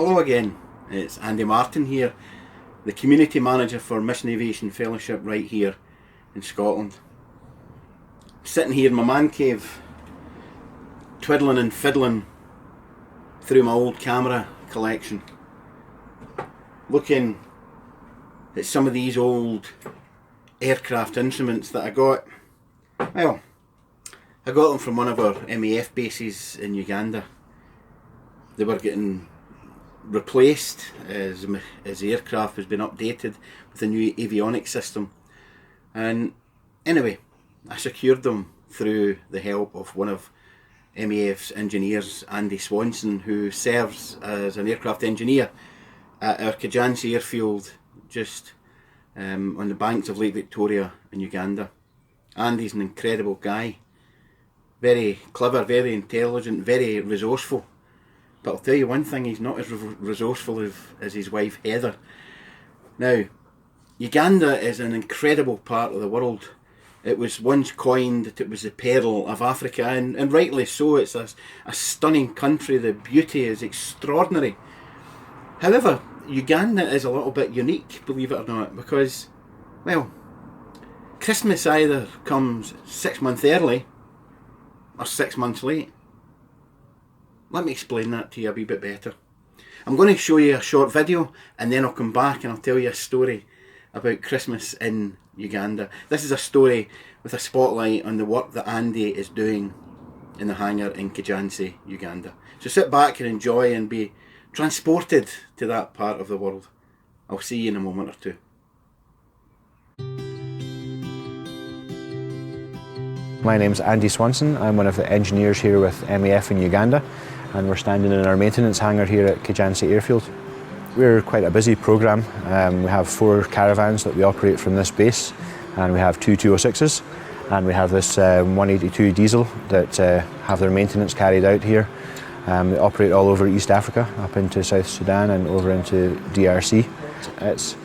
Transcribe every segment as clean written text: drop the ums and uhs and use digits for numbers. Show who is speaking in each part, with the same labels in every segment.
Speaker 1: Hello again, it's Andy Martin here, the Community Manager for Mission Aviation Fellowship right here in Scotland. Sitting here in my man cave, twiddling and fiddling through my old camera collection, looking at some of these old aircraft instruments that I got. Well, I got them from one of our MAF bases in Uganda. They were getting replaced as the aircraft has been updated with a new avionics system, and anyway, I secured them through the help of one of MAF's engineers, Andy Swanson, who serves as an aircraft engineer at our Kijansi airfield just on the banks of Lake Victoria in Uganda. Andy's an incredible guy, very clever, very intelligent, very resourceful. But I'll tell you one thing, he's not as resourceful as his wife Heather. Now, Uganda is an incredible part of the world. It was once coined that it was the Pearl of Africa, and rightly so. It's a stunning country, the beauty is extraordinary. However, Uganda is a little bit unique, believe it or not, because, well, Christmas either comes 6 months early or 6 months late. Let me explain that to you a wee bit better. I'm going to show you a short video and then I'll come back and I'll tell you a story about Christmas in Uganda. This is a story with a spotlight on the work that Andy is doing in the hangar in Kijansi, Uganda. So sit back and enjoy and be transported to that part of the world. I'll see you in a moment or two.
Speaker 2: My name's Andy Swanson. I'm one of the engineers here with MAF in Uganda, and we're standing in our maintenance hangar here at Kijansi Airfield. We're quite a busy programme. We have 4 caravans that we operate from this base, and we have 2 206s, and we have this 182 diesel that have their maintenance carried out here. They operate all over East Africa, up into South Sudan and over into DRC. It's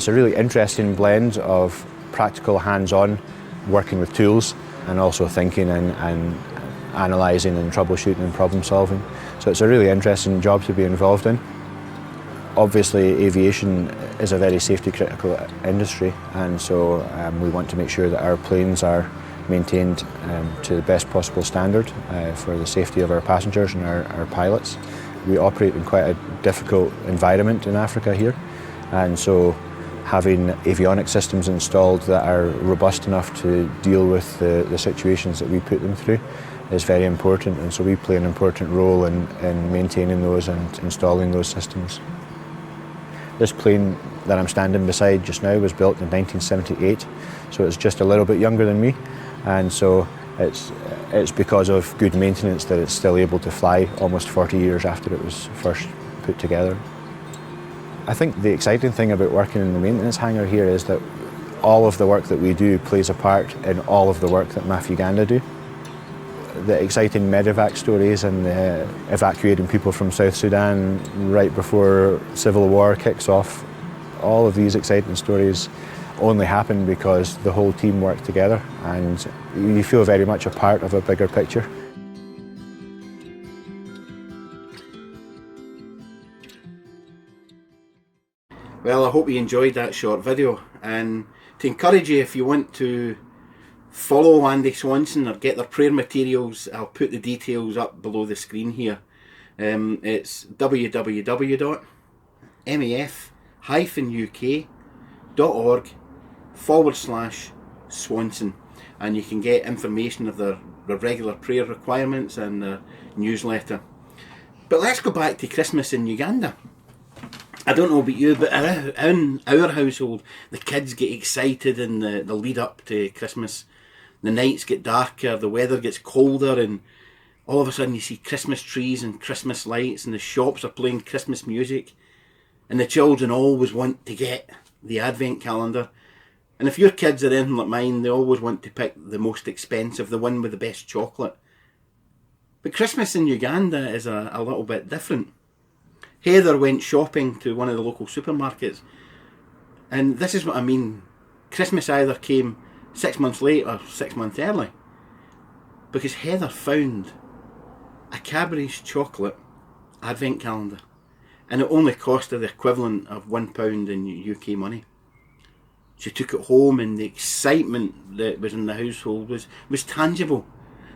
Speaker 2: a really interesting blend of practical, hands-on, working with tools, and also thinking and analysing and troubleshooting and problem solving. So it's a really interesting job to be involved in. Obviously, aviation is a very safety critical industry, and so we want to make sure that our planes are maintained to the best possible standard for the safety of our passengers and our pilots. We operate in quite a difficult environment in Africa here, and so having avionics systems installed that are robust enough to deal with the situations that we put them through is very important, and so we play an important role in maintaining those and installing those systems. This plane that I'm standing beside just now was built in 1978, so it's just a little bit younger than me, and so it's because of good maintenance that it's still able to fly almost 40 years after it was first put together. I think the exciting thing about working in the maintenance hangar here is that all of the work that we do plays a part in all of the work that MAF Uganda do. The exciting medevac stories and evacuating people from South Sudan right before civil war kicks off, all of these exciting stories only happen because the whole team work together and you feel very much a part of a bigger picture.
Speaker 1: Well, I hope you enjoyed that short video, and to encourage you, if you want to follow Andy Swanson or get their prayer materials, I'll put the details up below the screen here. It's www.maf-uk.org/Swanson, and you can get information of their regular prayer requirements and their newsletter. But let's go back to Christmas in Uganda. I don't know about you, but in our household, the kids get excited in the lead up to Christmas. The nights get darker, the weather gets colder, and all of a sudden you see Christmas trees and Christmas lights, and the shops are playing Christmas music, and the children always want to get the advent calendar. And if your kids are anything like mine, they always want to pick the most expensive, the one with the best chocolate. But Christmas in Uganda is a little bit different. Heather went shopping to one of the local supermarkets, and this is what I mean. Christmas either came 6 months late or 6 months early, because Heather found a Cadbury's chocolate advent calendar, and it only cost her the equivalent of £1 in UK money. She took it home, and the excitement that was in the household was tangible.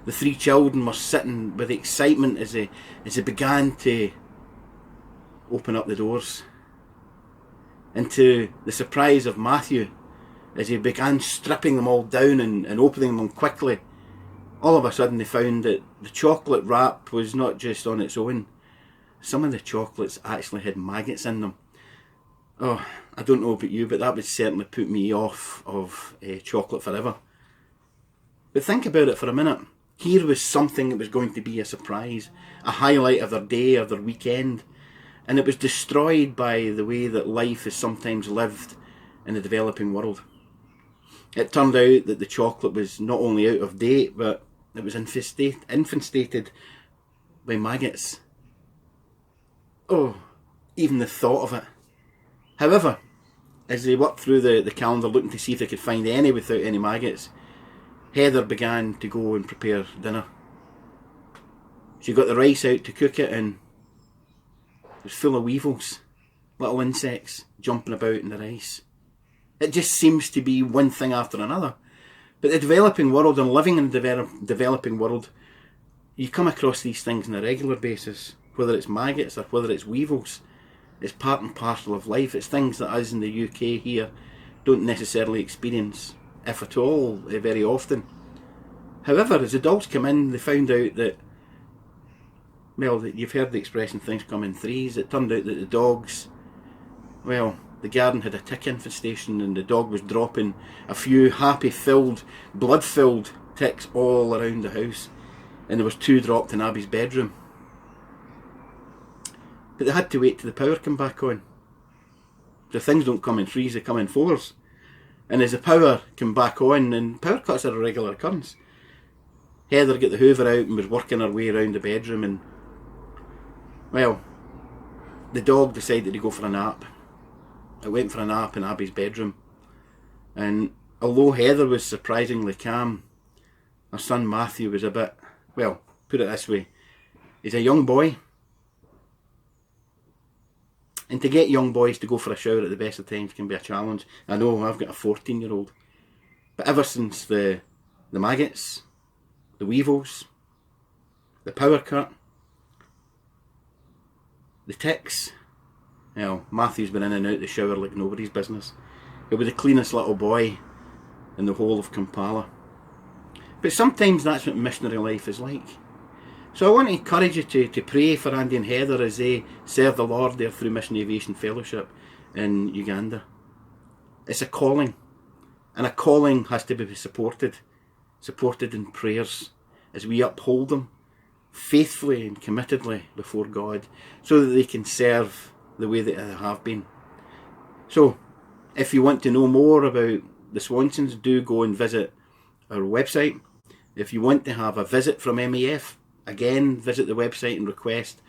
Speaker 1: The 3 children were sitting with excitement as they began to open up the doors. And to the surprise of Matthew, as he began stripping them all down and opening them quickly, all of a sudden they found that the chocolate wrap was not just on its own. Some of the chocolates actually had maggots in them. Oh, I don't know about you, but that would certainly put me off of chocolate forever. But think about it for a minute. Here was something that was going to be a surprise, a highlight of their day or their weekend, and it was destroyed by the way that life is sometimes lived in the developing world. It turned out that the chocolate was not only out of date, but it was infestated by maggots. Oh, even the thought of it. However, as they worked through the calendar looking to see if they could find any without any maggots, Heather began to go and prepare dinner. She got the rice out to cook it, and it was full of weevils, little insects jumping about in the rice. It just seems to be one thing after another. But the developing world, and living in the developing world, you come across these things on a regular basis, whether it's maggots or whether it's weevils. It's part and parcel of life. It's things that us in the UK here don't necessarily experience, if at all, very often. However, as adults come in, they found out that, well, you've heard the expression things come in threes. It turned out that the dogs, well, the garden had a tick infestation, and the dog was dropping a few happy-filled, blood-filled ticks all around the house. And there was 2 dropped in Abby's bedroom. But they had to wait till the power come back on. So things don't come in threes, they come in fours. And as the power came back on, and power cuts are a regular occurrence, Heather got the hoover out and was working her way around the bedroom, and, well, the dog decided to go for a nap. It went for a nap in Abby's bedroom. And although Heather was surprisingly calm, her son Matthew was a bit, well, put it this way, he's a young boy. And to get young boys to go for a shower at the best of times can be a challenge. I know, I've got a 14-year-old. But ever since the maggots, the weevils, the power cut, the ticks, well, Matthew's been in and out the shower like nobody's business. He'll be the cleanest little boy in the whole of Kampala. But sometimes that's what missionary life is like. So I want to encourage you to pray for Andy and Heather as they serve the Lord there through Mission Aviation Fellowship in Uganda. It's a calling, and a calling has to be supported in prayers as we uphold them faithfully and committedly before God, so that they can serve the way that they have been. So, if you want to know more about the Swansons, do go and visit our website. If you want to have a visit from MAF, again, visit the website and request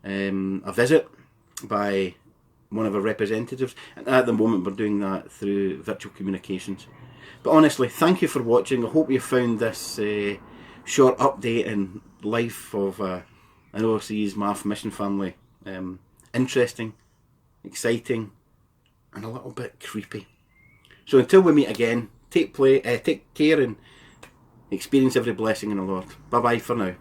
Speaker 1: a visit by one of our representatives. And at the moment we're doing that through virtual communications. But honestly, thank you for watching. I hope you found this short update in life of an overseas MAF mission family interesting, exciting, and a little bit creepy. So until we meet again, take care and experience every blessing in the Lord. Bye bye for now.